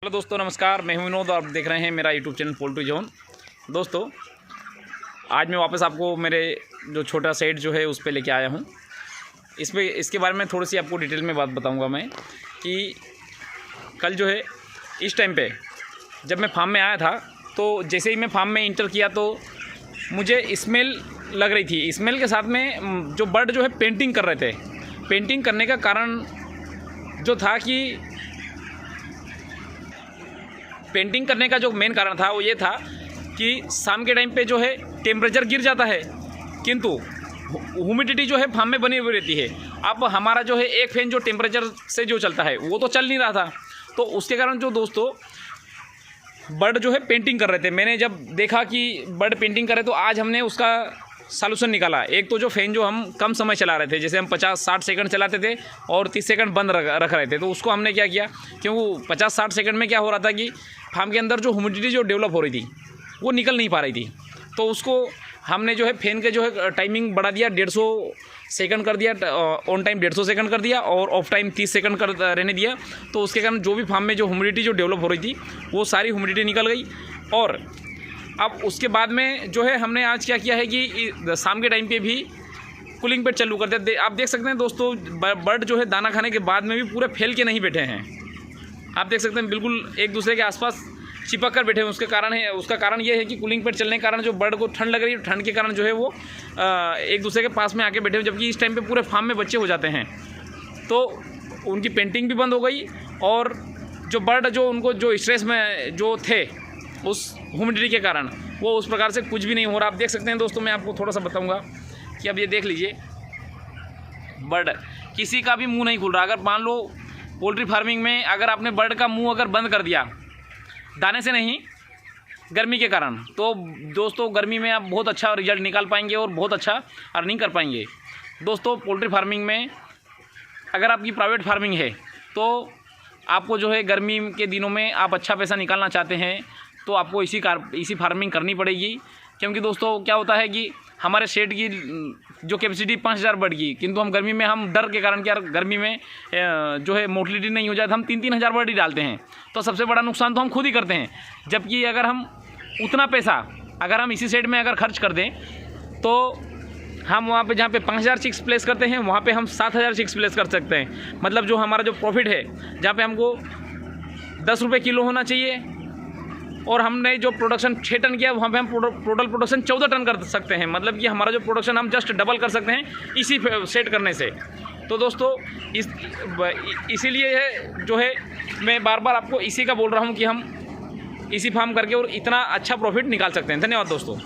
Hello दोस्तों, नमस्कार। मैं हूं विनोद और आप देख रहे हैं मेरा यूट्यूब चैनल पोल्ट्री जोन। दोस्तों, आज मैं वापस आपको मेरे जो छोटा सेट जो है उस पर लेके आया हूं। इसके बारे में थोड़ी सी आपको डिटेल में बात बताऊंगा मैं कि कल जो है इस टाइम पे जब मैं फार्म में आया था तो जैसे ही मैं फार्म में इंटर किया तो मुझे स्मेल लग रही थी। स्मेल के साथ में जो बर्ड जो है पेंटिंग कर रहे थे। पेंटिंग करने का कारण जो था कि पेंटिंग करने का जो मेन कारण था वो ये था कि शाम के टाइम पे जो है टेम्परेचर गिर जाता है, किंतु ह्यूमिडिटी जो है फार्म में बनी हुई रहती है। अब हमारा जो है एक फैन जो टेम्परेचर से जो चलता है वो तो चल नहीं रहा था, तो उसके कारण जो दोस्तों बर्ड जो है पेंटिंग कर रहे थे। मैंने जब देखा कि बर्ड पेंटिंग कर रहे तो आज हमने उसका सॉल्यूशन निकाला। एक तो जो फ़ैन जो हम कम समय चला रहे थे, जैसे हम 50-60 सेकंड चलाते थे और 30 सेकंड बंद रख रहे थे, तो उसको हमने क्या किया, क्योंकि 50-60 सेकंड में क्या हो रहा था कि फार्म के अंदर जो ह्यूमिडिटी जो डेवलप हो रही थी वो निकल नहीं पा रही थी। तो उसको हमने जो है फ़ैन के जो है टाइमिंग बढ़ा दिया, 150 सेकंड कर दिया, ऑन टाइम 150 सेकंड कर दिया और ऑफ टाइम 30 सेकंड कर रहने दिया। तो उसके कारण जो भी फार्म में जो ह्यूमिडिटी जो डेवलप हो रही थी वो सारी ह्यूमिडिटी निकल गई। और अब उसके बाद में जो है हमने आज क्या किया है कि शाम के टाइम पे भी कूलिंग पेड चालू कर दिया। आप देख सकते हैं दोस्तों, बर्ड जो है दाना खाने के बाद में भी पूरे फैल के नहीं बैठे हैं। आप देख सकते हैं बिल्कुल एक दूसरे के आसपास चिपक कर बैठे हैं। उसका कारण ये है कि कूलिंग पेड चलने के कारण जो बर्ड को ठंड लग रही है, ठंड के कारण जो है वो एक दूसरे के पास में आके बैठे हुए, जबकि इस टाइम पे पूरे फार्म में बच्चे हो जाते हैं। तो उनकी पेंटिंग भी बंद हो गई और जो बर्ड जो उनको जो स्ट्रेस में जो थे उस ह्यूमिडिटी के कारण वो उस प्रकार से कुछ भी नहीं हो रहा। आप देख सकते हैं दोस्तों, मैं आपको थोड़ा सा बताऊंगा कि अब ये देख लीजिए, बर्ड किसी का भी मुंह नहीं खुल रहा। अगर मान लो पोल्ट्री फार्मिंग में अगर आपने बर्ड का मुंह अगर बंद कर दिया, दाने से नहीं गर्मी के कारण, तो दोस्तों गर्मी में आप बहुत अच्छा रिजल्ट निकाल पाएंगे और बहुत अच्छा अर्निंग कर पाएंगे। दोस्तों, पोल्ट्री फार्मिंग में अगर आपकी प्राइवेट फार्मिंग है तो आपको जो है गर्मी के दिनों में आप अच्छा पैसा निकालना चाहते हैं तो आपको इसी फार्मिंग करनी पड़ेगी। क्योंकि दोस्तों क्या होता है कि हमारे शेड की जो कैपेसिटी 5000 बर्ड की, किंतु हम गर्मी में हम डर के कारण कि यार गर्मी में जो है मोर्टलिटी नहीं हो जाए तो हम 3-3 हज़ार बर्ड ही डालते हैं, तो सबसे बड़ा नुकसान तो हम खुद ही करते हैं। जबकि अगर हम उतना पैसा अगर हम इसी शेड में अगर खर्च कर दें तो हम वहाँ पे जहाँ पे 5000 चिक्स प्लेस करते हैं वहाँ पे हम 7000 चिक्स प्लेस कर सकते हैं। मतलब जो हमारा जो प्रॉफिट है, जहाँ पे हमको 10 रुपये किलो होना चाहिए और हमने जो प्रोडक्शन 6 टन किया वहाँ पे हम टोटल प्रोडक्शन 14 टन कर सकते हैं। मतलब कि हमारा जो प्रोडक्शन हम जस्ट डबल कर सकते हैं इसी सेट करने से। तो दोस्तों इसीलिए है जो है मैं बार बार आपको इसी का बोल रहा हूँ कि हम इसी फार्म करके और इतना अच्छा प्रॉफिट निकाल सकते हैं। धन्यवाद दोस्तों।